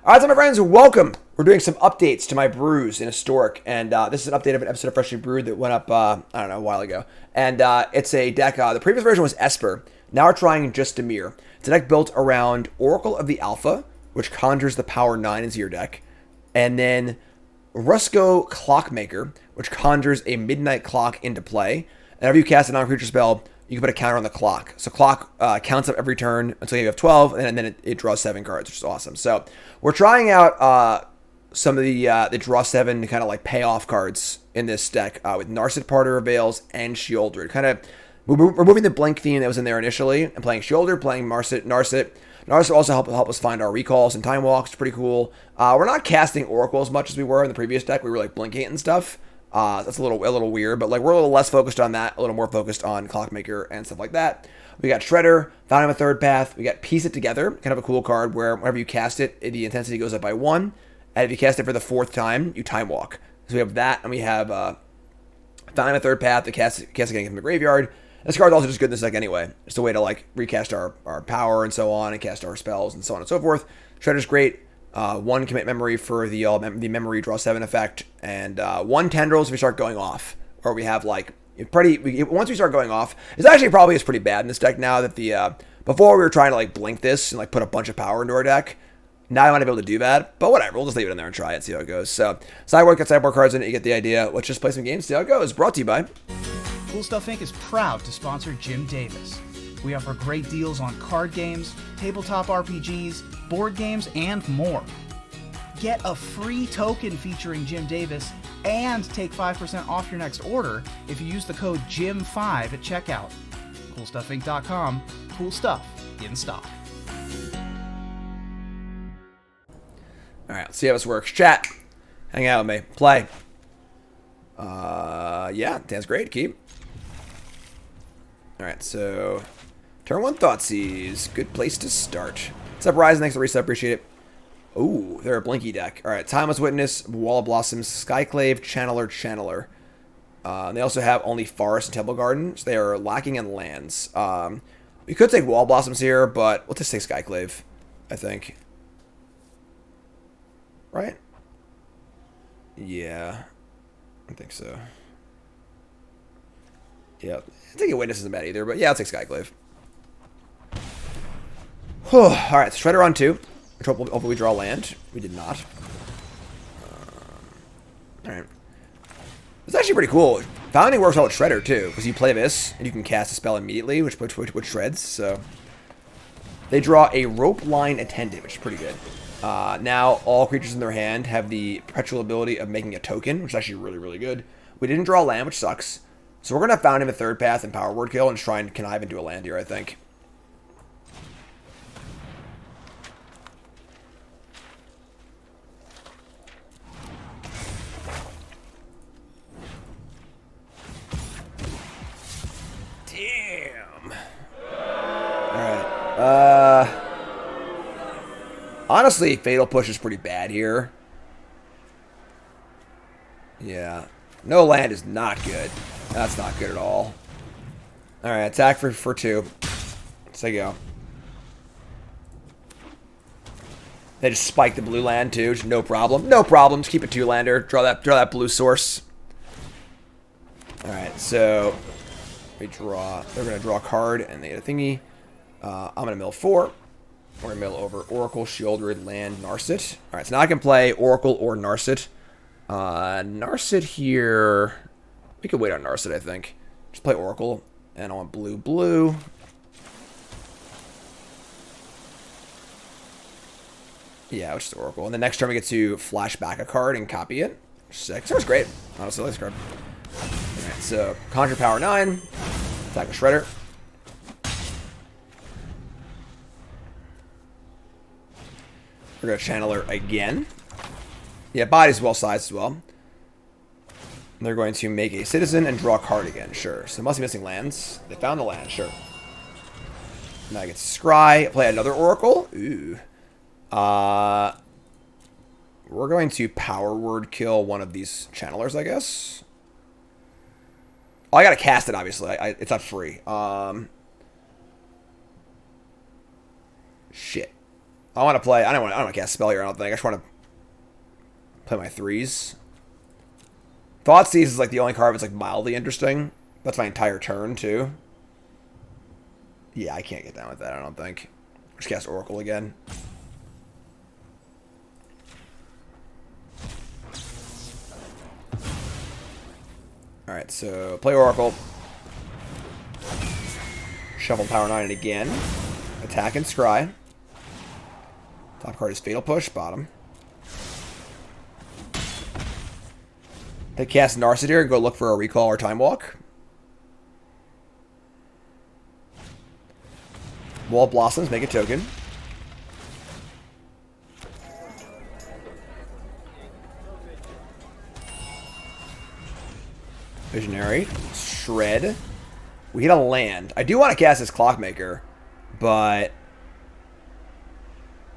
All right, so my friends, welcome. We're doing some updates to my brews in Historic, and this is an update of an episode of Freshly Brewed that went up, I don't know, a while ago. And it's a deck, the previous version was Esper. Now we're trying Just Dimir. It's a deck built around Oracle of the Alpha, which conjures the power 9 into your deck, and then Rusko Clockmaker, which conjures a midnight clock into play. And whenever you cast a non-creature spell, you can put a counter on the clock. So clock counts up every turn until you have 12, and then it draws 7 cards, which is awesome. So we're trying out some of the draw 7 kind of like payoff cards in this deck with Narset Parter of Veils and Sheoldred. Kind of removing the blink theme that was in there initially and playing Sheoldred, playing Narset. Narset also help us find our recalls and time walks. It's pretty cool. We're not casting Oracle as much as we were in the previous deck. We were like blinking it and stuff. That's a little weird, but like we're a little less focused on that, a little more focused on Clockmaker and stuff like that. We got Shredder, Found Him a Third Path. We got Piece It Together, kind of a cool card where whenever you cast it, the intensity goes up by 1, and if you cast it for the 4th time, you time walk. So we have that, and we have Found Him a Third Path, the cast again from the graveyard. This card's also just good in this deck anyway. It's a way to like recast our power and so on, and cast our spells and so on and so forth. Shredder's great. 1 commit memory for the memory draw 7 effect, and 1 tendrils if we start going off, or we have like once we start going off, it's actually probably is pretty bad in this deck now that the before we were trying to like blink this and like put a bunch of power into our deck. Now I might be able to do that, but whatever, we'll just leave it in there and try it, see how it goes. So sideboard, got sideboard cards in it, you get the idea. Let's just play some games, see how it goes. Brought to you by Cool Stuff Inc. is proud to sponsor Jim Davis. We offer great deals on card games, tabletop RPGs, board games, and more. Get a free token featuring Jim Davis and take 5% off your next order if you use the code JIM5 at checkout. CoolStuffInc.com. Cool stuff in stock. All right, let's see how this works. Chat, hang out with me, play. Yeah, that's great. Keep. All right, so turn 1 Thoughtseize, good place to start. What's up, Ryzen? Thanks for the reset, appreciate it. Ooh, they're a Blinky deck. All right, Timeless Witness, Wall of Blossoms, Skyclave, Channeler. They also have only Forest and Temple Garden, so they are lacking in lands. We could take Wall Blossoms here, but we'll just take Skyclave, I think. Right? Yeah, I think so. Yeah, taking Witness isn't bad either, but yeah, I'll take Skyclave. Alright, Shredder on 2. Hopefully we draw land. We did not. Alright. It's actually pretty cool. Founding works well with Shredder too, because you play this and you can cast a spell immediately, which shreds. So they draw a Rope Line Attendant, which is pretty good. Now all creatures in their hand have the perpetual ability of making a token, which is actually really, really good. We didn't draw land, which sucks. So we're gonna Found Him a Third Path and Power Word Kill and try and connive into a land here, I think. Damn. Alright. Honestly, Fatal Push is pretty bad here. Yeah. No land is not good. That's not good at all. Alright, attack for 2. Let's go. They just spike the blue land too, just no problem. No problems. Keep a 2-lander. Draw that blue source. Alright, so we draw. They're gonna draw a card and they get a thingy. I'm gonna mill 4. We're gonna mill over Oracle, Sheoldred, Land, Narset. Alright, so now I can play Oracle or Narset. Narset here. We could wait on Narset, I think. Just play Oracle. And I want blue. Yeah, which is Oracle. And the next turn we get to flash back a card and copy it. 6. That was great. Honestly, I like this card. Alright, so Conjure Power 9. Attack a Shredder. We're going to Channeler again. Yeah, body's well sized as well. They're going to make a Citizen and draw a card again. Sure. So they must be missing lands. They found the land. Sure. Now I get Scry. Play another Oracle. Ooh. We're going to Power Word Kill one of these Channelers, I guess. Oh, I got to cast it, obviously. It's not free. Shit. I want to play. I don't want to cast spell here. I don't think. I just want to play my 3s. Thoughtseize is like the only card that's like mildly interesting. That's my entire turn too. Yeah, I can't get down with that. I don't think. Just cast Oracle again. All right, so play Oracle. Shuffle Power 9 again. Attack and Scry. Top card is Fatal Push. Bottom. They cast Narcidir and go look for a Recall or Time Walk. Wall Blossoms, make a token. Visionary. Shred. We hit a land. I do want to cast this Clockmaker, but...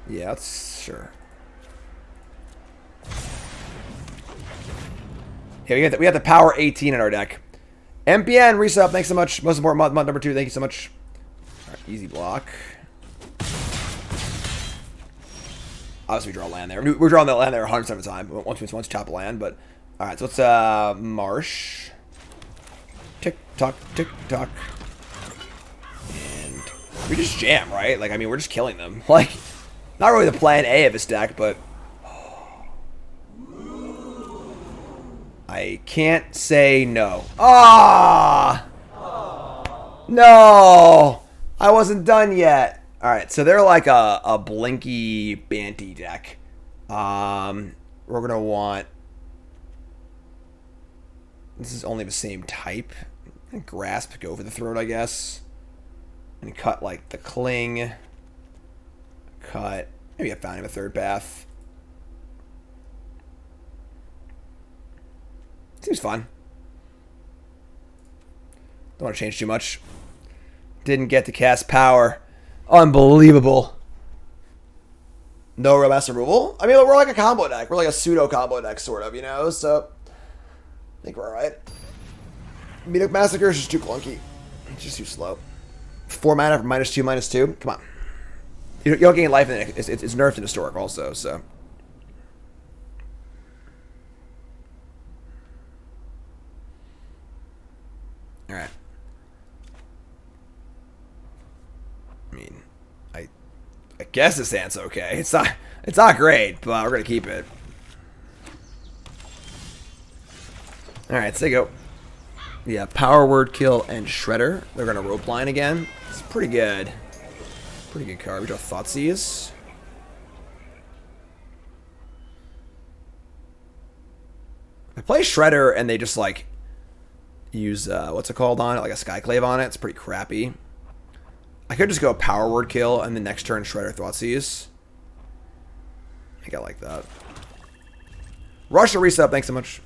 yeah, that's sure. Yeah, we have the power 18 in our deck. MPN, resub, thanks so much. Most important month number 2, thank you so much. All right, easy block. Obviously, we draw land there. We're drawing that land there 100% of the time. Once chop land, but... all right, so let's Marsh. Tick tock, tick tock. And we just jam, right? Like, I mean, we're just killing them. Like, not really the plan A of this deck, but... I can't say no. Ah! No! I wasn't done yet. Alright, so they're like a blinky Banty deck. We're gonna want... this is only the same type. Grasp, go for the throat, I guess. And cut like the Cling. Cut. Maybe I found him a third path. Seems fun. Don't want to change too much. Didn't get to cast power. Unbelievable. No Romance removal? I mean, we're like a combo deck. We're like a pseudo combo deck, sort of, you know? So, I think we're alright. Meetup Massacre is just too clunky. It's just too slow. 4 mana for -2/-2. Come on. You don't gain life in it. It's nerfed in Historic also, so. Alright. I mean, I guess this hand's okay. It's not great, but we're gonna keep it. Alright, so they go. Yeah, Power Word Kill and Shredder. They're gonna rope line again. It's pretty good. Pretty good card. We draw Thoughtseize. I play Shredder and they just like use what's it called on it, like a Skyclave on it. It's pretty crappy. I could just go Power Word Kill and the next turn Shredder Thoughtseize. I think I like that. Russia resub, thanks so much.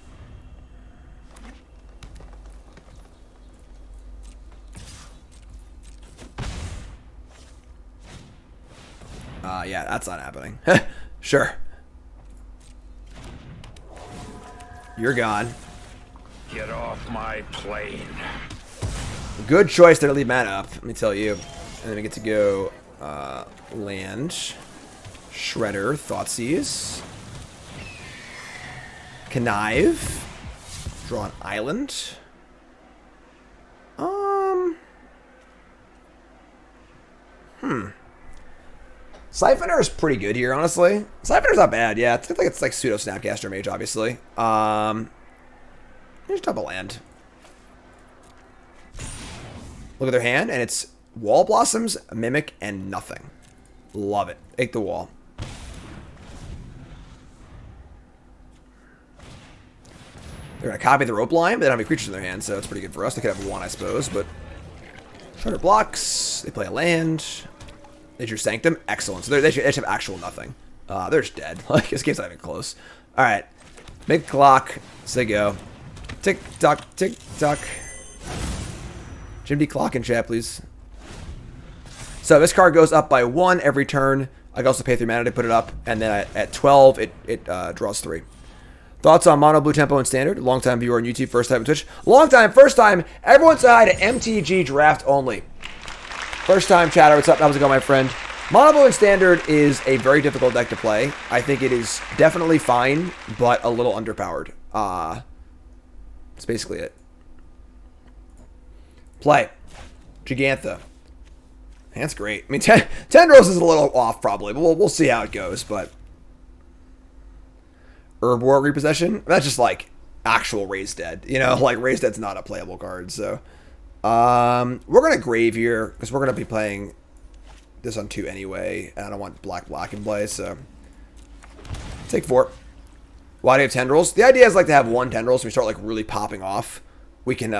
Yeah, that's not happening. Sure. You're gone. Get off my plane. Good choice there to leave mana up, let me tell you. And then we get to go land, Shredder, Thoughtseize, Connive, draw an island. Siphoner is pretty good here, honestly. Siphoner's not bad, yeah. It's like pseudo Snapcaster Mage, obviously. Here's double land. Look at their hand, and it's Wall Blossoms, Mimic, and nothing. Love it. Take the wall. They're going to copy the rope line, but they don't have any creatures in their hand, so it's pretty good for us. They could have one, I suppose, but... Shredder blocks. They play a land. They drew Sanctum. Excellent. So they just have actual nothing. They're just dead. Like, this game's not even close. Alright. Make the clock. So they go. Tick tock, tick tock. Jim D clock in chat, please. So this card goes up by 1 every turn. I can also pay 3 mana to put it up. And then at 12, it draws 3. Thoughts on Mono Blue Tempo and Standard? Long-time viewer on YouTube, first time on Twitch. Long time, first time. Everyone say hi to MTG Draft Only. First time chatter. What's up? How's it going, my friend? Mono Blue in Standard is a very difficult deck to play. I think it is definitely fine, but a little underpowered. That's basically it. Play. Gigantha. That's great. I mean, Tendrils is a little off probably, but we'll see how it goes. But Herb War Repossession, that's just like actual Raised Dead. You know, like Raised Dead's not a playable card. So we're gonna grave here because we're gonna be playing this on 2 anyway, and I don't want black in play. So take 4. Why do you have Tendrils? The idea is like to have 1 Tendrils. So we start like really popping off. We can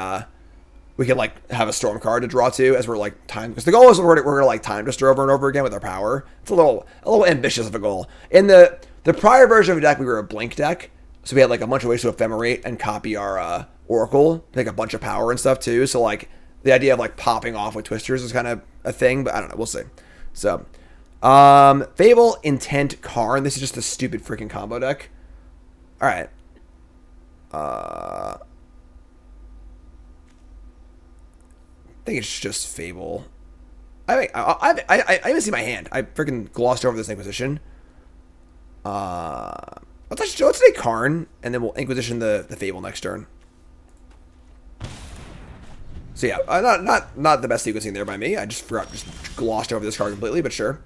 like have a Storm card to draw to as we're like time, because the goal is we're gonna like time destroy over and over again with our power. It's a little ambitious of a goal. In the prior version of the deck, we were a blink deck, so we had like a bunch of ways to ephemerate and copy our Oracle, make a bunch of power and stuff too. So like the idea of like popping off with Twisters is kind of a thing, but I don't know. We'll see. So Fable, Intent, Karn. This is just a stupid freaking combo deck. All right. I think it's just Fable. I even see my hand. I freaking glossed over this Inquisition. Let's take Karn, and then we'll Inquisition the Fable next turn. So yeah, not the best sequencing there by me. I just glossed over this card completely, but sure.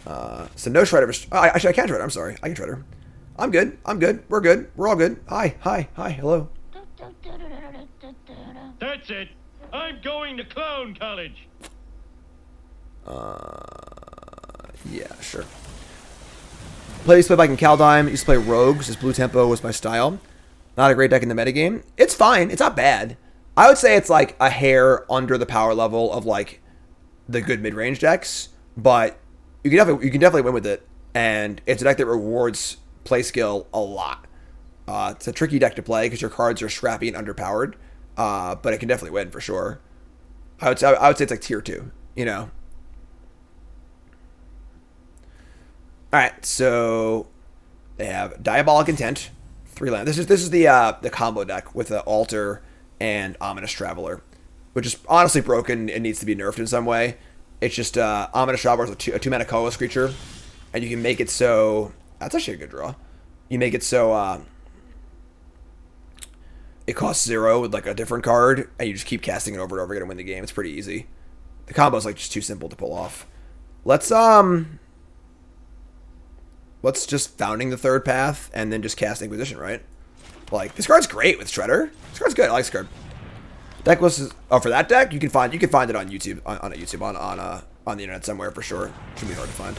So no Shredder. Oh, actually, I can Shredder. I'm sorry. I can Shredder. I'm good. We're good. We're all good. Hi. Hello. That's it. I'm going to clown college. Yeah, sure. Used to play Viking Kaldheim. Used to play Rogues. His blue tempo was my style. Not a great deck in the metagame. It's fine. It's not bad. I would say it's like a hair under the power level of like the good mid-range decks, but you can definitely win with it, and it's a deck that rewards play skill a lot. It's a tricky deck to play because your cards are scrappy and underpowered, but it can definitely win for sure. I would say it's like tier 2, you know. All right, so they have Diabolic Intent, 3 land. This is the combo deck with the Altar and Ominous Traveler, which is honestly broken and needs to be nerfed in some way. It's just Ominous Traveler is a 2-mana colorless creature, and you can make it so... That's actually a good draw. You make it so it costs 0 with like a different card, and you just keep casting it over and over again and win the game. It's pretty easy. The combo is like just too simple to pull off. Let's just Founding the Third Path and then just cast Inquisition, right? Like, this card's great with Shredder. This card's good. I like this card. Decklist is... Oh, for that deck, you can find it on YouTube, on the internet somewhere for sure. Shouldn't be hard to find.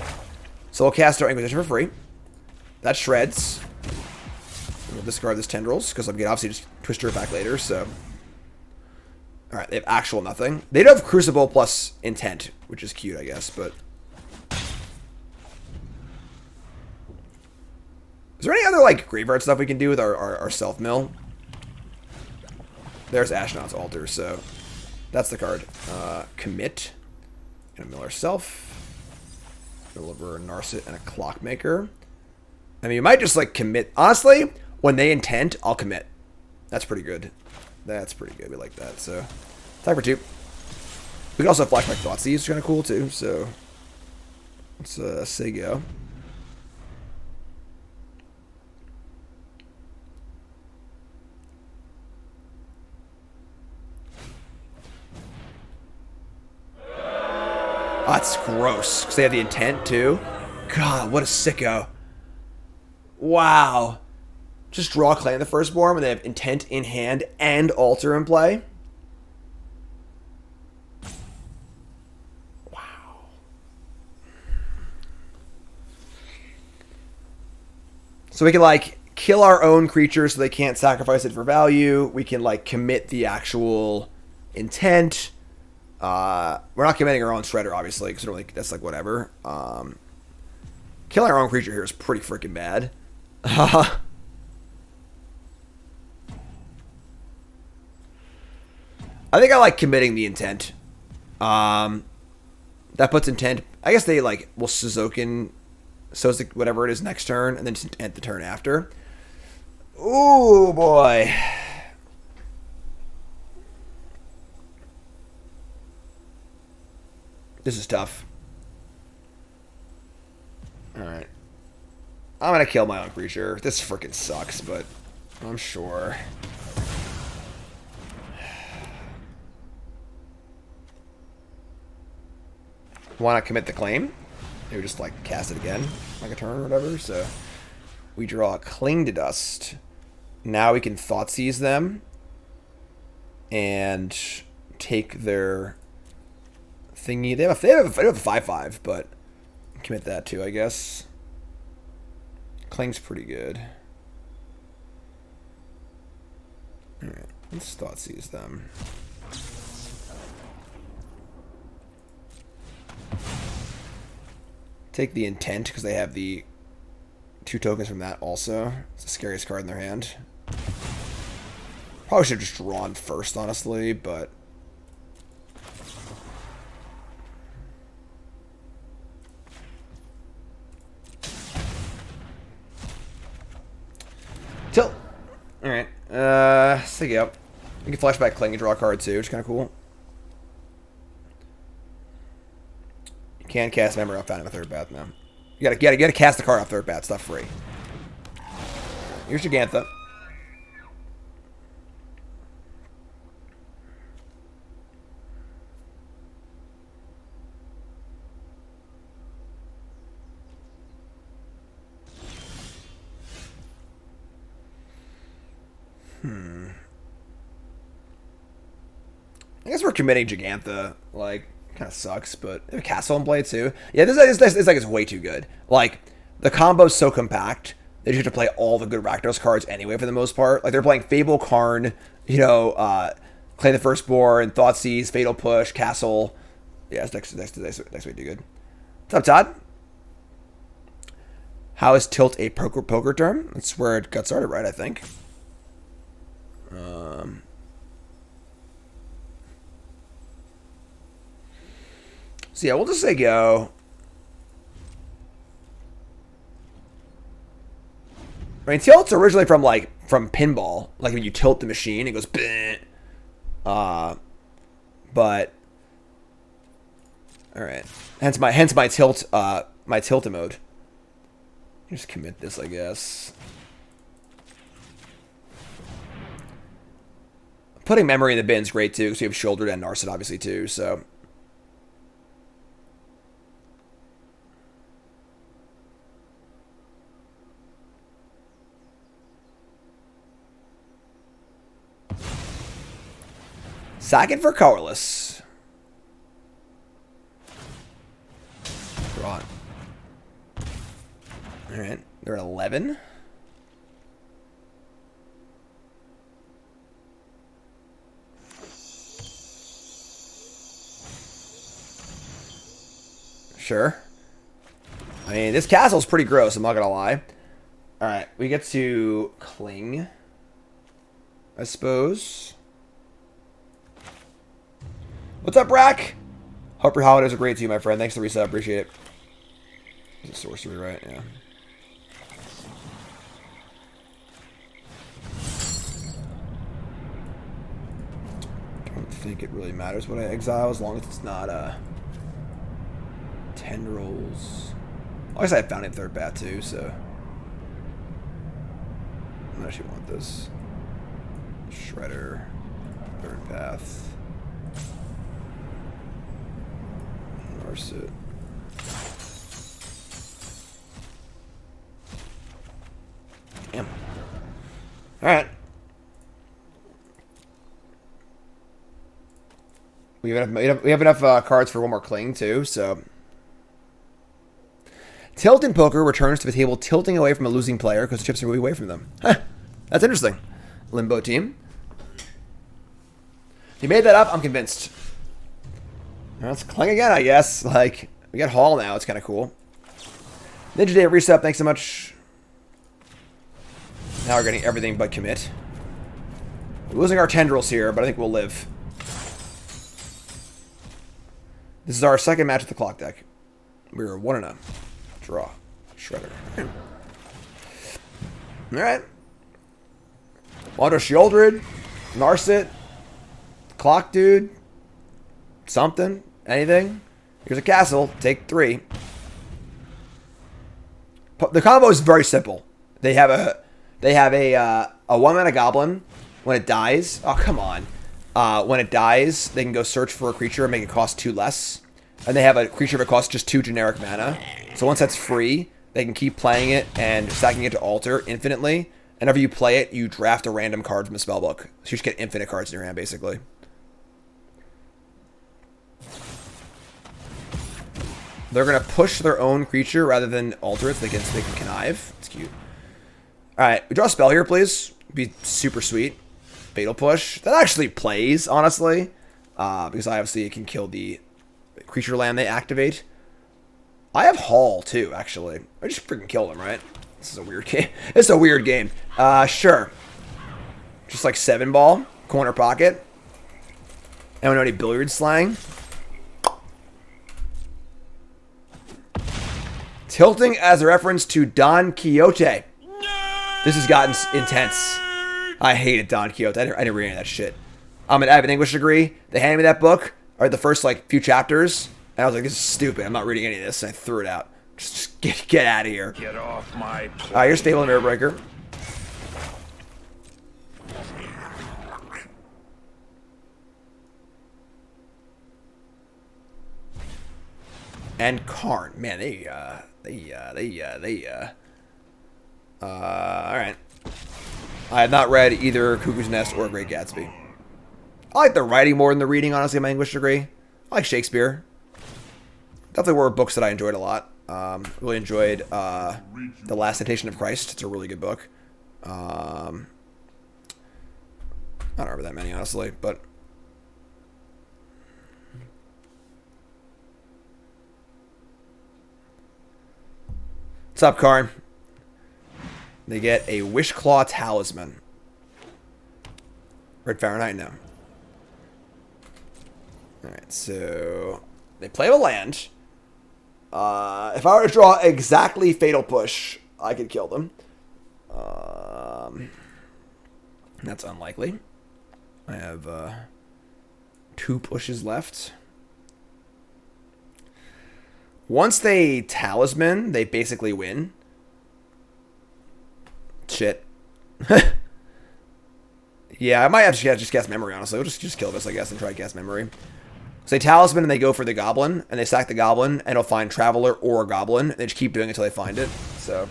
So we'll cast our Inquisition for free. That shreds. We'll discard this Tendrils, because I'm going to obviously just Twister it back later, so... Alright, they have actual nothing. They do have Crucible plus Intent, which is cute, I guess, but... Is there any other, like, graveyard stuff we can do with our self-mill? There's Ashnod's Altar, so that's the card. Commit. Gonna mill ourself. Deliver a Narset and a Clockmaker. I mean, you might just, like, commit. Honestly, when they intent, I'll commit. That's pretty good. That's pretty good. We like that, so. Time for 2. We can also have Flashback Thoughtseize, which is kind of cool, too, so. Let's say go. Oh, that's gross. Because they have the intent, too. God, what a sicko. Wow. Just draw Claim the Firstborn when they have intent in hand and altar in play. Wow. So we can, like, kill our own creature so they can't sacrifice it for value. We can, like, commit the actual intent. We're not committing our own Shredder, obviously, because that's like whatever. Killing our own creature here is pretty freaking bad. I think I like committing the intent. That puts intent. I guess they like will Suzokin, whatever it is next turn, and then just intent the turn after. Ooh boy. This is tough. Alright. I'm gonna kill my own creature. This freaking sucks, but I'm sure. Why not commit the claim? Maybe just like cast it again, like a turn or whatever. So we draw Cling to Dust. Now we can Thoughtseize them and take their thingy. They have a 5/5, but commit that too, I guess. Cling's pretty good. Alright, let's Thoughtseize them. Take the Intent because they have the 2 tokens from that also. It's the scariest card in their hand. Probably should have just drawn first, honestly, but tilt. Alright. Let's take it up. We can flashback Cling and draw a card too, which is kinda cool. You can cast Memory off Fountain of Third Bath now. You gotta cast the card off Third Bath, it's not free. Here's Gigantha. I guess we're committing Gigantha. Like, kind of sucks, but they have Castle in play too. Yeah, this is way too good. Like, the combo's so compact. They just have to play all the good Rakdos cards anyway for the most part. Like, they're playing Fable, Karn, you know, Claim the Firstborn, Thoughtseize, Fatal Push, Castle. Yeah, it's next way too good. What's up, Todd? How is Tilt a poker term? That's where it got started, right, I think. So yeah, we'll just say go. I mean, tilt's originally from pinball. Like when you tilt the machine, it goes bleh. But all right. Hence my tilt mode. Just commit this, I guess. Putting Memory in the bin's great too, because we have Shouldered and Narset obviously too. So. Sack it for Colorless. Draw it. Alright, they're at 11. Sure. I mean, this castle's pretty gross, I'm not gonna lie. Alright, we get to Cling, I suppose. What's up, Brack? Hope your holidays are great to you, my friend. Thanks for the reset. Appreciate it. It's a sorcery, right? Yeah. Don't think it really matters what I exile as long as it's not Tendrils. I guess I have Fountain Third Bat too, so I actually want this. Shredder, Third Path. Narset. Damn. Alright. We have enough cards for one more Cling too, so. Tilt in poker returns to the table tilting away from a losing player because the chips are moving away from them. Huh. That's interesting. Limbo team. If you made that up, I'm convinced. Let's Cling again, I guess. Like, we got Hall now. It's kind of cool. Ninja Day reset. Thanks so much. Now we're getting everything but commit. We're losing our Tendrils here, but I think we'll live. This is our second match with the clock deck. We were 1-0. Draw. Shredder. Alright. Mondo Shieldred. Narset. Clock Dude. Something. Anything. Here's a castle. Take 3. The combo is very simple. They have a 1-mana goblin. When it dies, oh come on. When it dies, they can go search for a creature and make it cost 2 less. And they have a creature that costs just 2 generic mana. So once that's free, they can keep playing it and stacking it to altar infinitely. And whenever you play it, you draft a random card from the spellbook. So you just get infinite cards in your hand, basically. They're going to push their own creature rather than alter it so they can connive. It's cute. Alright, we draw a spell here, please. Be super sweet. Fatal Push. That actually plays, honestly. Because obviously it can kill the creature land they activate. I have Haul, too, actually. I just freaking killed him, right? This is a weird game. It's a weird game. Sure. Just like 7-ball. Corner pocket. Anyone know any billiard slang? Tilting as a reference to Don Quixote. This has gotten intense. I hated Don Quixote. I didn't read any of that shit. I have an English degree. They handed me that book, or the first like few chapters, and I was like, "This is stupid. I'm not reading any of this." And I threw it out. Just get out of here. Get off my plate. All right, here's Fable and Mirrorbreaker. And Karn, man, all right. I have not read either Cuckoo's Nest or Great Gatsby. I like the writing more than the reading, honestly, in my English degree. I like Shakespeare. Definitely were books that I enjoyed a lot. Really enjoyed The Last Temptation of Christ. It's a really good book. I don't remember that many, honestly, but... What's up, Karn? They get a Wishclaw Talisman. Red Fahrenheit, no. Alright, so... They play a land. If I were to draw exactly Fatal Push, I could kill them. That's unlikely. I have 2 pushes left. Once they Talisman, they basically win. Shit. Yeah, I might have to just cast Memory, honestly. We'll just kill this, I guess, and try to cast Memory. So they Talisman, and they go for the Goblin, and they sack the Goblin, and it'll find Traveler or a Goblin. And they just keep doing it until they find it. So,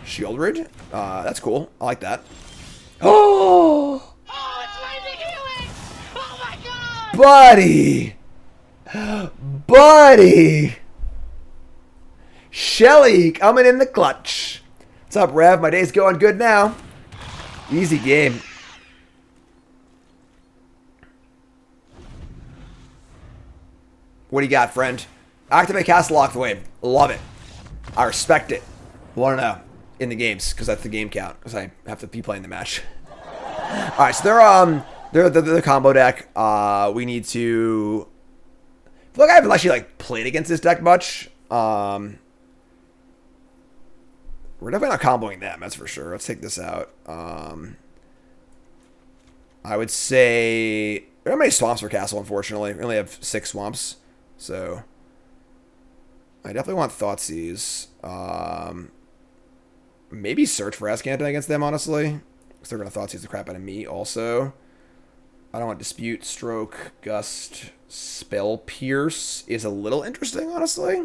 Shieldred. That's cool. I like that. Oh! Oh, it's laser healing! Oh my god! Buddy! Buddy! Shelly coming in the clutch. What's up, Rev? My day's going good now. Easy game. What do you got, friend? Activate Castle Lock the Wave. Love it. I respect it. Want to know in the games because that's the game count because I have to be playing the match. All right, so they're the combo deck. We need to. Look, I haven't actually played against this deck much. We're definitely not comboing them, that's for sure. Let's take this out. I would say... There aren't many swamps for Castle, unfortunately. We only have 6 swamps. So... I definitely want Thoughtseize. Maybe search for Ascanton against them, honestly. Because they're going to Thoughtseize the crap out of me, also. I don't want Dispute, Stroke, Gust, Spell Pierce is a little interesting, honestly.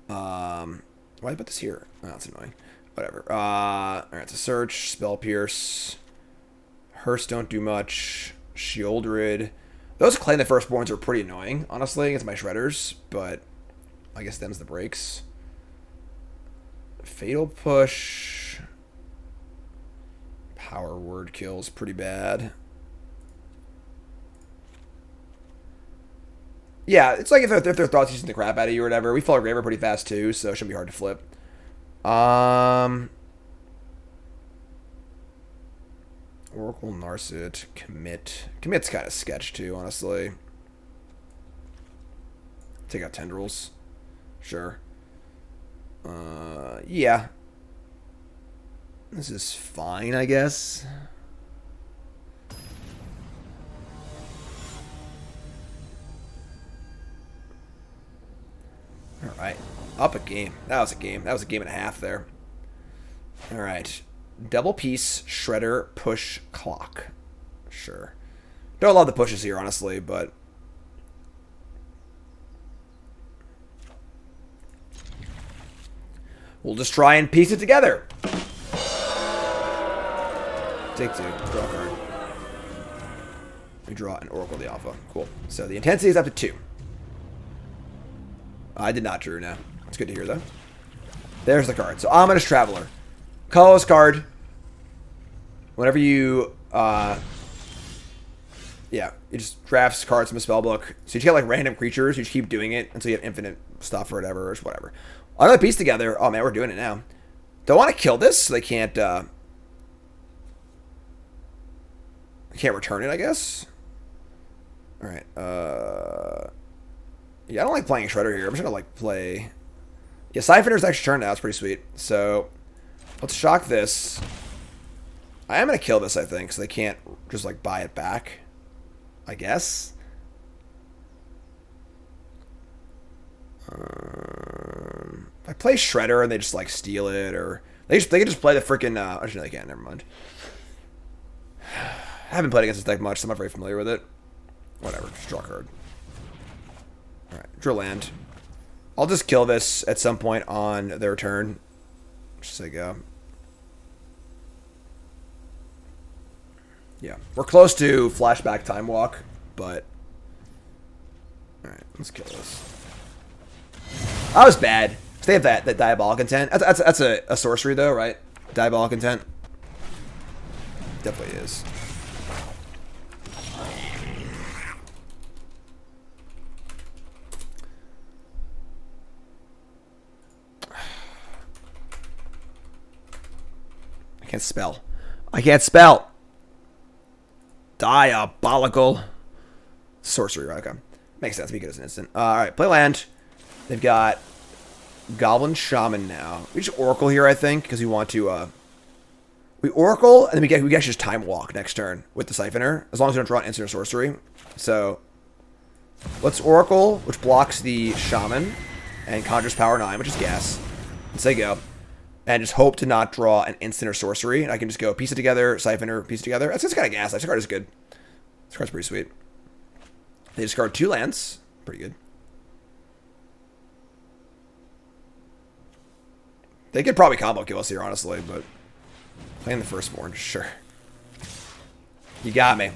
Why did I put this here? Oh, that's annoying. Whatever. Alright, so Search, Spell Pierce. Hearse don't do much. Shieldred. Those Claim the Firstborns are pretty annoying, honestly, against my Shredders, but I guess them's the breaks. Fatal Push. Power Word Kill's pretty bad. Yeah, it's like if their thoughts using the crap out of you or whatever. We fall Graver pretty fast too, so it shouldn't be hard to flip. Oracle, Narset, Commit. Commit's kind of sketch too, honestly. Take out Tendrils. Sure. Yeah. This is fine, I guess. Alright. Up a game. That was a game. That was a game and a half there. All right. Double piece, shredder, push, clock. Sure. Don't love the pushes here, honestly, but... we'll just try and piece it together. Take 2. Draw a card. We draw an Oracle of the Alpha. Cool. So the intensity is up to 2. I did not drew now. It's good to hear, though. There's the card. So Ominous Traveler. Colorless card. Whenever you... yeah, you just drafts cards from a spellbook. So you just get like random creatures. You just keep doing it until you have infinite stuff or whatever. Or whatever. Another piece together. Oh man, we're doing it now. Don't want to kill this so they can't... can't return it, I guess. Alright, yeah, I don't like playing Shredder here. I'm just gonna, like, play... yeah, Siphoner's extra turn now. It's pretty sweet. So, let's shock this. I am gonna kill this, I think, so they can't just, like, buy it back. I guess. If I play Shredder and they just, like, steal it, or... they can just play the freaking... actually, no, they can't. Never mind. I haven't played against this deck much, so I'm not very familiar with it. Whatever, just draw a card. Alright, draw land. I'll just kill this at some point on their turn. Just say go. Yeah, we're close to flashback time walk, but... alright, let's kill this. That was bad. They have that diabolic intent. That's a sorcery though, right? Diabolic intent. Definitely is. I can't spell. I can't spell. Diabolical. Sorcery, right? Okay. Makes sense. Be good as an instant. Alright, play land. They've got Goblin Shaman now. We just Oracle here, I think, because we want to... we Oracle, and then we can actually just Time Walk next turn with the Siphoner, as long as we don't draw an instant or sorcery. So, let's Oracle, which blocks the Shaman, and conjures Power 9, which is gas. And say go. And just hope to not draw an instant or sorcery. And I can just go piece it together, Siphoner, piece it together. That's just kind of gas. This card is good. This card's pretty sweet. They discard 2 lands. Pretty good. They could probably combo kill us here, honestly, but playing the Firstborn, sure. You got me.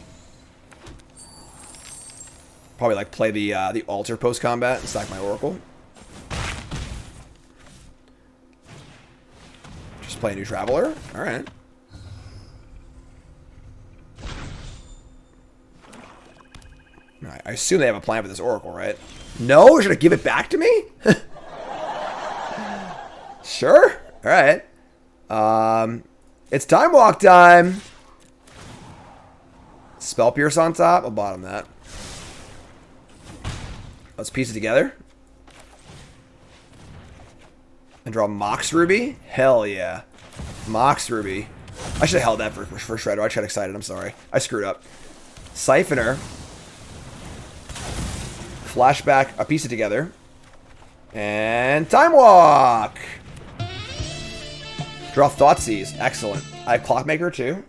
Probably like play the altar post combat and stack my Oracle. Just play a new Traveler. All right. All right. I assume they have a plan for this Oracle, right? No, should I give it back to me? Sure. All right. It's Time Walk time. Spell Pierce on top. I'll bottom that. Let's piece it together. And draw Mox Ruby. Hell yeah. Mox Ruby. I should have held that for Shredder. I just got excited. I'm sorry. I screwed up. Siphoner. Flashback. I piece it together. And Time Walk. Draw Thoughtseize. Excellent. I have Clockmaker too.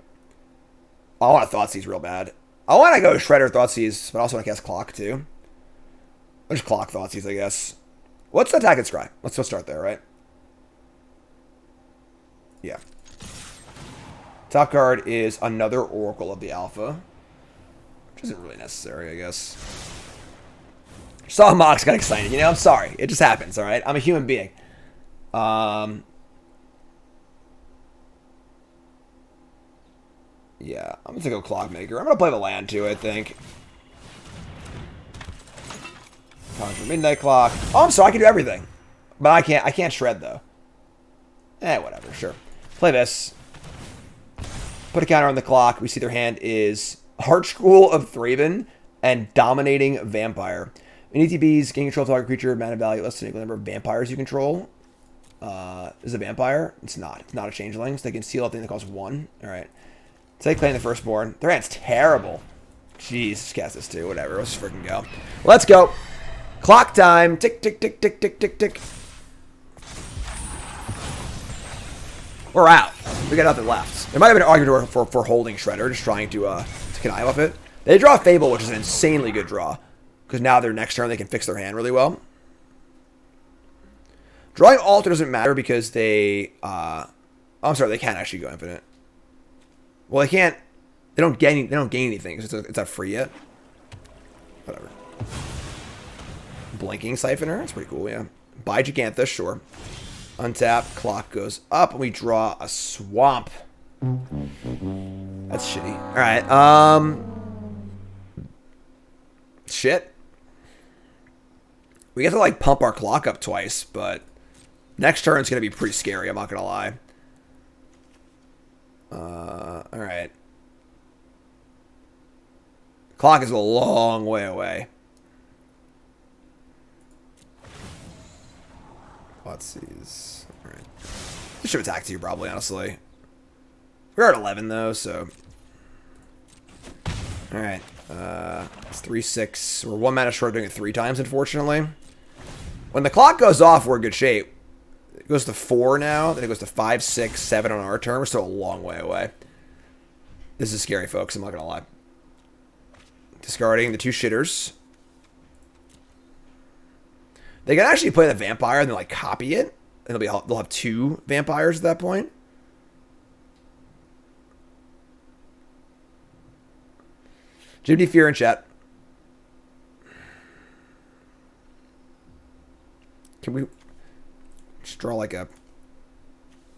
I want to Thoughtseize real bad. I want to go Shredder Thoughtseize, but I also want to cast Clock too. I'll just Clock Thoughtseize, I guess. What's the attack and scry? Let's start there, right? Yeah. Top card is another Oracle of the Alpha. Which isn't really necessary, I guess. Saw Mox, got excited. You know, I'm sorry. It just happens, alright? I'm a human being. Yeah, I'm gonna go Clockmaker. I'm gonna play the land too, I think. Conjure Midnight Clock. Oh, I'm sorry, I can do everything. But I can't shred though. Whatever, sure. Play this. Put a counter on the clock. We see their hand is Archghoul of Thraben and Dominating Vampire. In ETBs, gain control of target creature, mana value less than equal number of vampires you control. Is it a vampire? It's not. It's not a changeling, so they can steal a thing that costs 1. Alright. Take playing the Firstborn. Their hand's terrible. Jeez, just cast this too. Whatever. Let's freaking go. Let's go. Clock time. Tick, tick, tick, tick, tick, tick, tick. We're out. We got nothing left. There might have been an argument for holding Shredder, just trying to connive off it. They draw Fable, which is an insanely good draw. Because now their next turn they can fix their hand really well. Drawing Alter doesn't matter because they... I'm sorry, they can't actually go infinite. Well, they can't... They don't gain anything because it's not free yet. Whatever. Blinking Siphoner. That's pretty cool, yeah. Buy Gigantha, sure. Untap. Clock goes up. And we draw a Swamp. That's shitty. Alright, shit. We get to, like, pump our clock up twice, but... Next turn's going to be pretty scary, I'm not going to lie. Alright. Clock is a long way away. Let's see. Alright. I should have attacked you, probably, honestly. We're at 11, though, so... Alright. It's 3-6. We're 1 mana short doing it 3 times, unfortunately. When the clock goes off, we're in good shape. It goes to 4 now, then it goes to 5, 6, 7 on our turn. We're still a long way away. This is scary, folks. I'm not going to lie. Discarding the 2 shitters. They can actually play the vampire and then, like, copy it. And they'll have 2 vampires at that point. Jim D. Fear in chat. Can we just draw like a...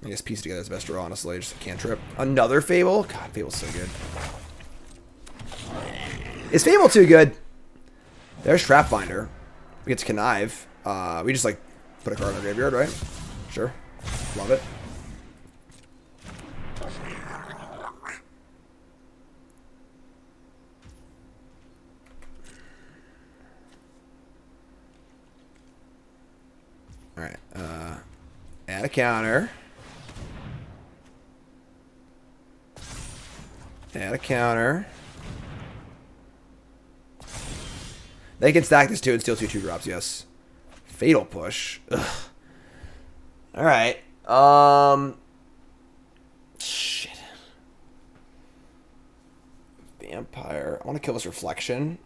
I guess piece together is the best draw, honestly. Just a cantrip. Another Fable? God, Fable's so good. Is Fable too good? There's Trapfinder. We get to connive. We just like put a card in the graveyard, right? Sure. Love it. Alright, add a counter. Add a counter. They can stack this 2 and steal 2 drops, yes. Fatal Push. Ugh. Alright. Shit. Vampire. I want to kill this Reflection.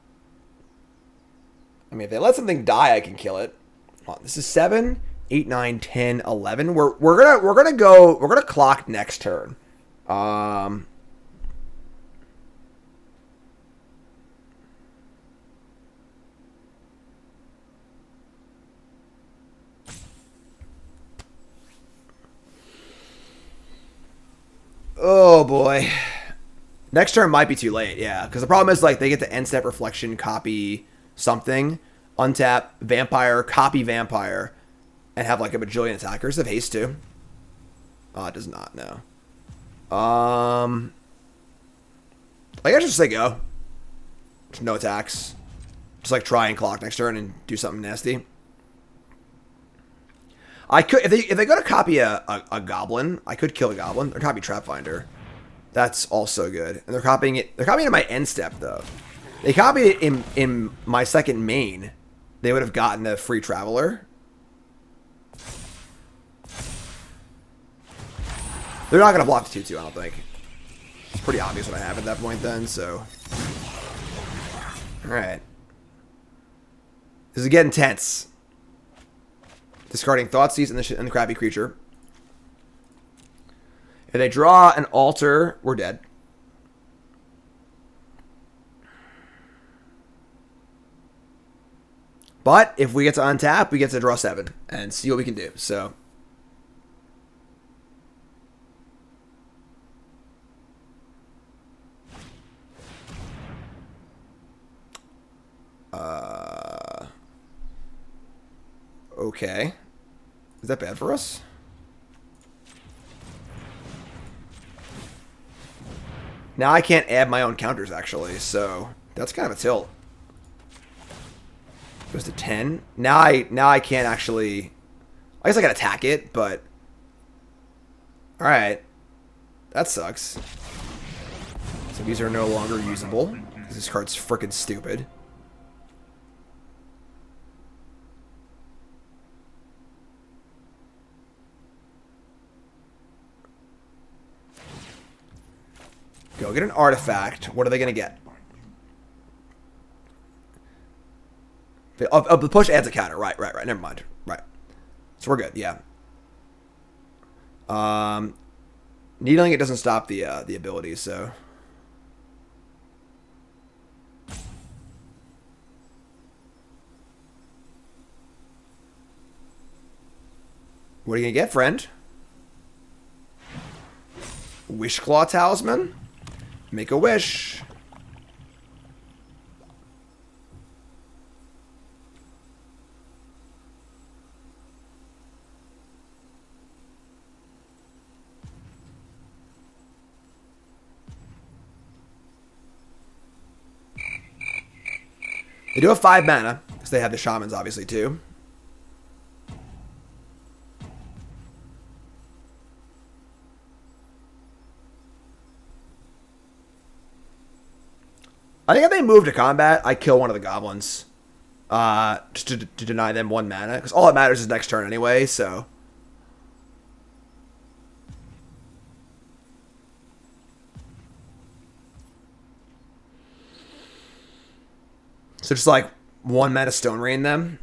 I mean, if they let something die, I can kill it. This is 7, 8, 9, 10, 11. We're gonna clock next turn. Oh boy. Next turn might be too late, yeah. Because the problem is, like, they get to end step Reflection, copy something, untap Vampire, copy Vampire, and have like a bajillion attackers. Have haste too. Oh, it does not, no. I guess just say go. Just no attacks. Just like try and clock next turn and do something nasty. I could, if they go to copy a goblin, I could kill a goblin or copy Trapfinder. That's also good. And they're copying it. They're copying it in my end step though. They copied it in my second main. They would have gotten a free Traveler. They're not gonna block the 2/2, I don't think. It's pretty obvious what I have at that point then. So, all right. This is getting tense. Discarding Thoughtseize and the crappy creature. If they draw an altar, we're dead. But if we get to untap, we get to draw 7 and see what we can do. So, okay. Is that bad for us? Now I can't add my own counters, actually, so that's kind of a tilt. Goes to 10. Now I can't actually... I guess I can attack it, but... Alright. That sucks. So these are no longer usable, because this card's freaking stupid. Go get an artifact. What are they going to get? The push adds a counter. Right. Never mind. Right. So we're good. Yeah. Needling it doesn't stop the abilities, so. What are you going to get, friend? Wishclaw Talisman? Make a wish. They do have 5 mana, because they have the shamans, obviously, too. I think if they move to combat, I kill one of the goblins. Just to deny them 1 mana, because all that matters is next turn anyway, so. So just like 1 mana Stone Rain them.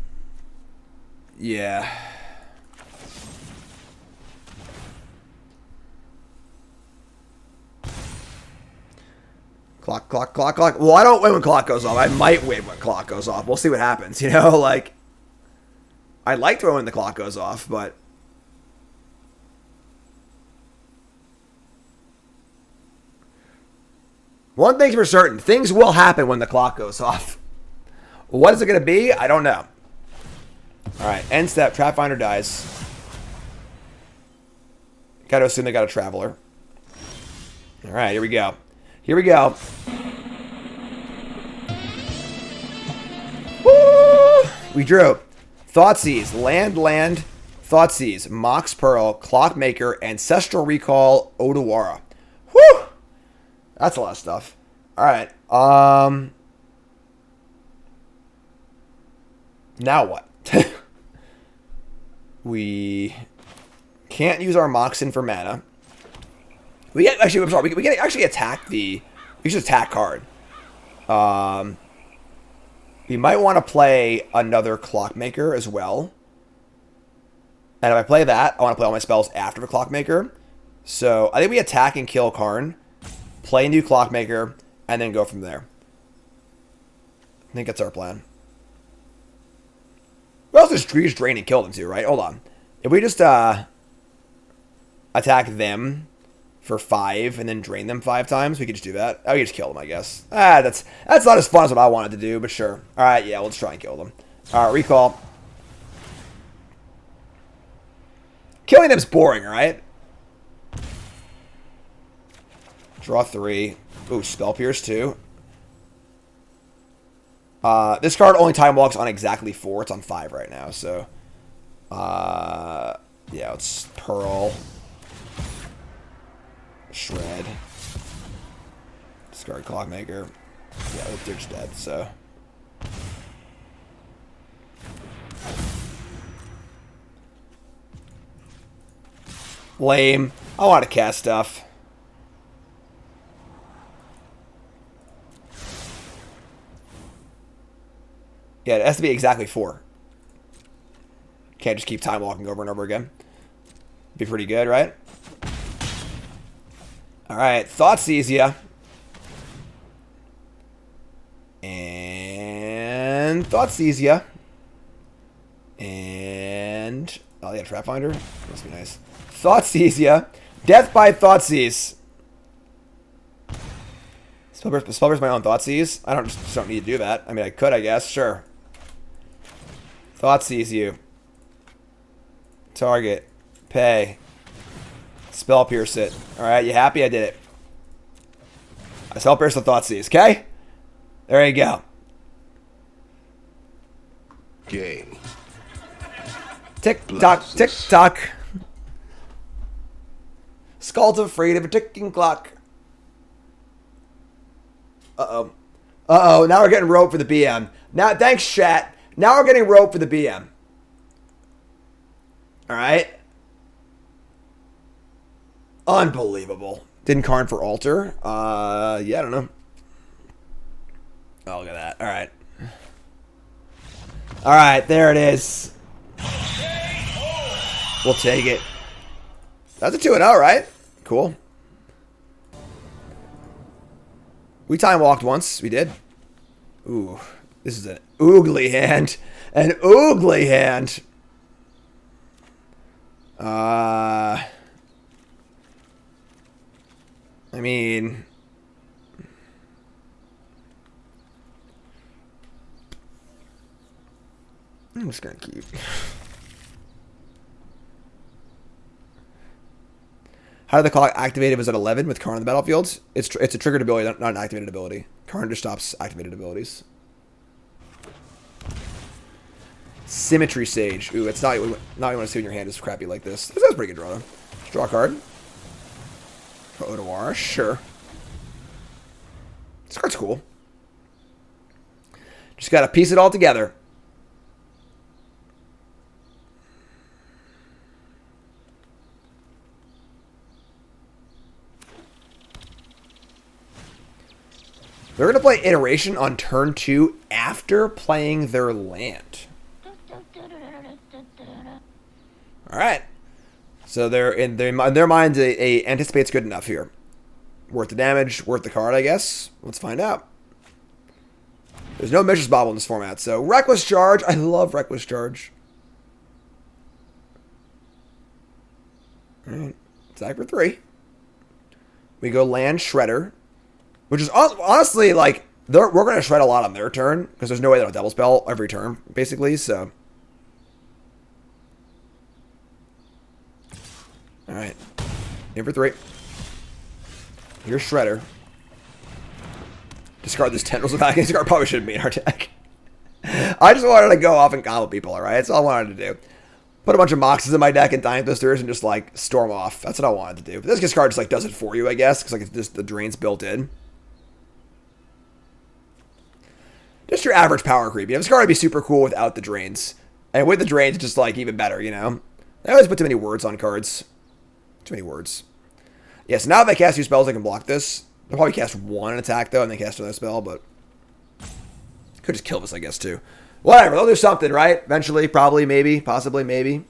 Yeah. Clock. Well, I don't win when clock goes off. I might win when clock goes off. We'll see what happens, you know? Like, I'd like to win when the clock goes off, but. One thing's for certain. Things will happen when the clock goes off. What is it going to be? I don't know. Alright, end step. Trapfinder dies. Gotta assume they got a Traveler. Alright, here we go. Here we go. Woo! We drew Thoughtseize, Land, Thoughtseize, Mox Pearl, Clockmaker, Ancestral Recall, Odawara. Whew! That's a lot of stuff. Alright. Now what? We can't use our Moxen for mana. We can actually attack the. We should attack card. We might want to play another Clockmaker as well. And if I play that, I want to play all my spells after the Clockmaker. So I think we attack and kill Karn, play a new Clockmaker, and then go from there. I think that's our plan. We also just drain and kill them too, right? Hold on. If we just attack them for 5 and then drain them 5 times, we could just do that. Oh, we could just kill them, I guess. That's not as fun as what I wanted to do, but sure. Alright, yeah, we'll just try and kill them. Alright, recall. Killing them's boring, right? Draw 3. Ooh, Spell Pierce 2. This card only time walks on exactly 4. It's on 5 right now, so. Yeah, it's Pearl. Shred. Discard Clockmaker. Yeah, they're just dead, so. Lame. I want to cast stuff. Yeah, it has to be exactly 4. Can't just keep time walking over and over again. Be pretty good, right? Alright, Thoughtseize ya. And Thoughtseize ya. And oh yeah, Trapfinder. Must be nice. Thoughtseize ya. Death by Thoughtseize. Spellburst my own Thoughtseize. I just don't need to do that. I mean, I could, I guess. Sure. Thoughtseize you. Target. Pay. Spell Pierce it. Alright, you happy? I did it. I Spell Pierce the Thoughtseize, okay? There you go. Game. Tick tock, tick tock. Skull's afraid of a ticking clock. Uh-oh. Uh-oh, now we're getting roped for the BM. Now, thanks, chat. Now we're getting roped for the BM. Alright? Unbelievable. Didn't Karn for altar. Yeah, I don't know. Oh, look at that. All right. All right, there it is. We'll take it. That's a 2-0, right? Cool. We time walked once. We did. Ooh, this is an oogly hand. An oogly hand. I mean, I'm just gonna keep. How did the clock activate if it was at 11 with Karn on the battlefield? It's a triggered ability, not an activated ability. Karn just stops activated abilities. Symmetry Sage. Ooh, it's not you want to see when your hand is crappy like this. This is a pretty good draw, though. Just draw a card. For Odawara, sure. This card's cool. Just gotta piece it all together. They're going to play Iteration on turn 2 after playing their land. Alright. So they're in their minds, a anticipate's good enough here. Worth the damage, worth the card, I guess. Let's find out. There's no Mishra's Bobble in this format, so Reckless Charge. I love Reckless Charge. Alright. Attack for 3. We go Land Shredder. Which is honestly, like, we're going to shred a lot on their turn, because there's no way they'll double spell every turn, basically, so. Alright. In for 3. Here's Shredder. Discard this Tendrils of Agony. This card probably shouldn't be in our deck. I just wanted to go off and combo people, alright? That's all I wanted to do. Put a bunch of Moxes in my deck and Time Twisters and just, like, storm off. That's what I wanted to do. But this card just, like, does it for you, I guess, because, like, it's just the drain's built in. Just your average power creep. You know, this card would be super cool without the drains. And with the drains, it's just, like, even better, you know? I always put too many words on cards. Too many words. Yeah, so now if they cast 2 spells, they can block this. They'll probably cast 1 attack, though, and then cast another spell, but... Could just kill this, I guess, too. Whatever, they'll do something, right? Eventually, probably, maybe, possibly, maybe.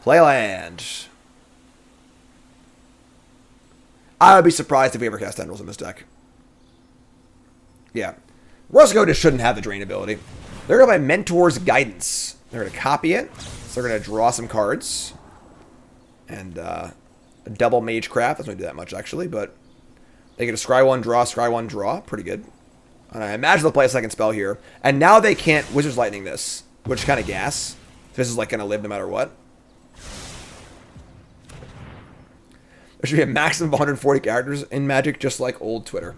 Play land. I would be surprised if we ever cast Tendrils in this deck. Yeah. Rusko just shouldn't have the drain ability. They're going to play Mentor's Guidance. They're going to copy it. So they're going to draw some cards. And a double Mage Craft. Doesn't really do that much, actually, but they get a scry 1, draw. Pretty good. And I imagine they'll play a second spell here. And now they can't Wizard's Lightning this, which is kind of gas. This is, like, going to live no matter what. There should be a maximum of 140 characters in Magic, just like old Twitter.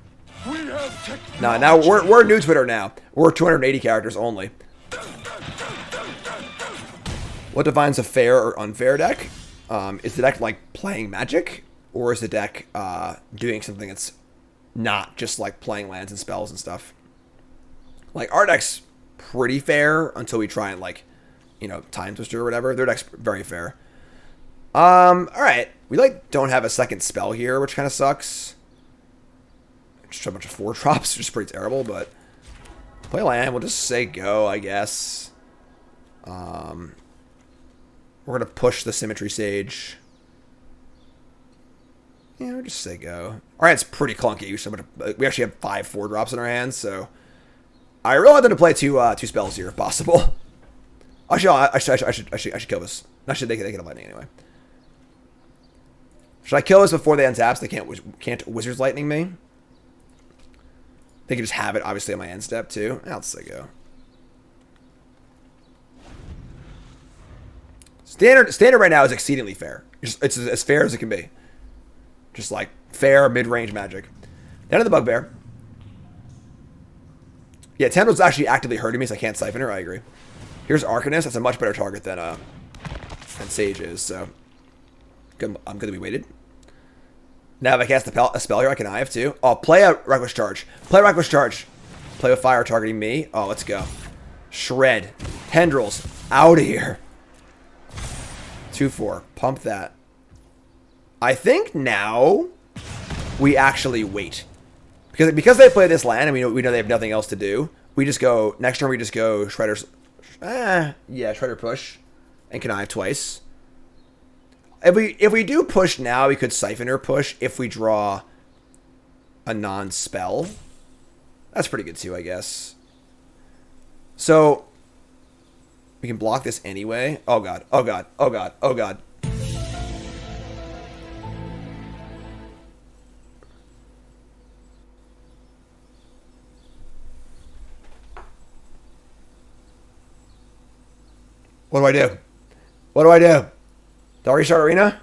Now we're new Twitter now. We're 280 characters only. What defines a fair or unfair deck? Is the deck like playing Magic, or is the deck doing something that's not just like playing lands and spells and stuff? Like our deck's pretty fair until we try and like, you know, Time Twister or whatever. Their deck's very fair. All right, we like don't have a second spell here, which kind of sucks. Just a bunch of 4-drops, which is pretty terrible, but play land, we'll just say go, I guess. We're going to push the Symmetry Sage. Yeah, we'll just say go. Alright, it's pretty clunky. We actually have 5 4-drops in our hands, so I really want them to play two spells here, if possible. Actually, I should kill this. Actually, they can have lightning anyway. Should I kill this before they untap? They can't Wizard's Lightning me. They can just have it, obviously, on my end step, too. I'll say go. Standard right now is exceedingly fair. It's as fair as it can be. Just, like, fair, mid-range Magic. Down to the Bugbear. Yeah, Tendril's actually actively hurting me, so I can't Siphon her. I agree. Here's Arcanist. That's a much better target than Sage is, so... I'm going to be weighted. Now if I cast a spell here, I can IF too. Oh, play a Reckless Charge. Play Reckless Charge. Play with fire targeting me. Oh, let's go. Shred. Tendrils. Out of here. 2-4. Pump that. I think now we actually wait. Because they play this land and we know they have nothing else to do. We just go, next turn we just go Shredder's, yeah, Shredder push and connive twice. If we do push now, we could Siphon or push if we draw a non-spell. That's pretty good too, I guess. So, we can block this anyway. Oh god, oh god, oh god, oh god. What do I do? What do I do? Do I restart Arena?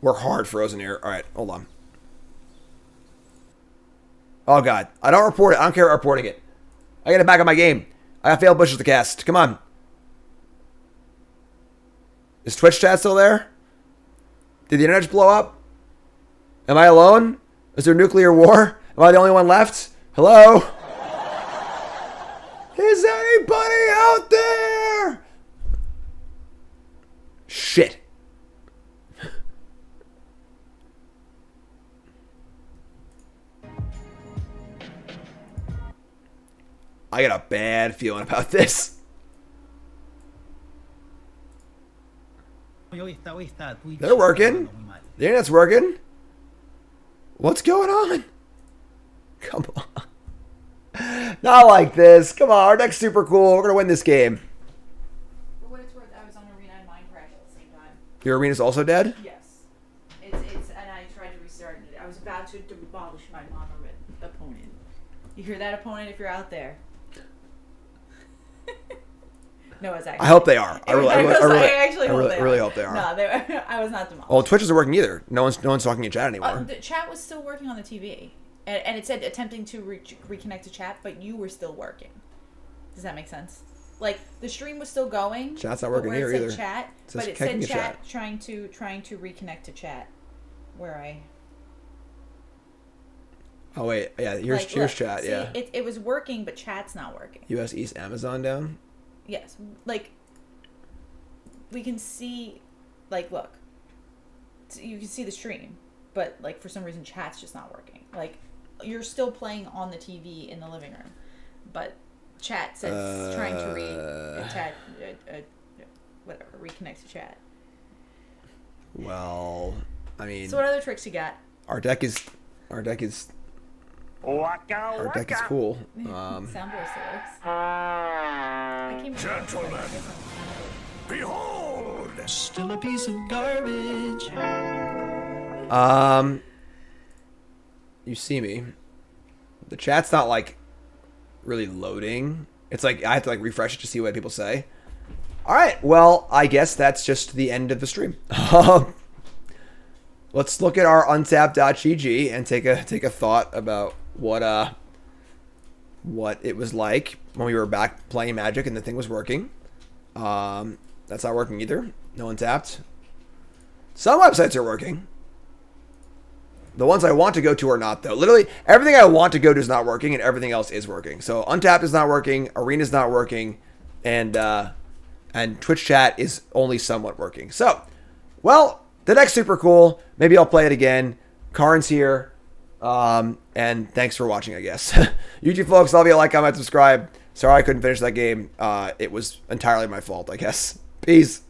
We're hard frozen here. Alright, hold on. Oh god. I don't report it. I don't care about reporting it. I get it back on my game. I got failed bushes to cast. Come on. Is Twitch chat still there? Did the internet just blow up? Am I alone? Is there nuclear war? Am I the only one left? Hello? Is anybody out there? Shit. I got a bad feeling about this. They're working. The internet's working. What's going on? Come on. Not like this. Come on, our deck's super cool. We're going to win this game. For what it's worth, I was on Arena and Mind Crash at the same time. Your arena's also dead? Yes. It's and I tried to restart it. I was about to demolish my mono opponent. You hear that, opponent, if you're out there? No, it's actually. I hope they are. I really hope they are. No, I was not demolished. Well, Twitch isn't working either. No one's talking in chat anymore. The chat was still working on the TV, and it said attempting to reconnect to chat, but you were still working. Does that make sense? Like the stream was still going. Chat's not working here either. Chat, but it said chat trying to reconnect to chat. Where I. Oh wait, yeah. Here's chat. See, yeah. It was working, but chat's not working. U.S. East Amazon down. Yes, like we can see, like look, you can see the stream, but like for some reason chat's just not working. Like you're still playing on the TV in the living room, but chat says trying to reconnect to chat. Well, I mean. So what other tricks you got? Our deck is cool. Soundboard still works. Gentlemen, behold! Still a piece of garbage. You see me. The chat's not like really loading. It's like I have to like refresh it to see what people say. All right, well, I guess that's just the end of the stream. Let's look at our untapped.gg and take a thought about what it was like when we were back playing Magic and the thing was working. That's not working either. No Untapped. Some websites are working. The ones I want to go to are not, though. Literally, everything I want to go to is not working, and everything else is working. So Untapped is not working, Arena's not working, and Twitch chat is only somewhat working. So, well, the deck's super cool. Maybe I'll play it again. Karn's here. And thanks for watching, I guess. YouTube folks, love you. Like, comment, subscribe. Sorry I couldn't finish that game. It was entirely my fault, I guess. Peace.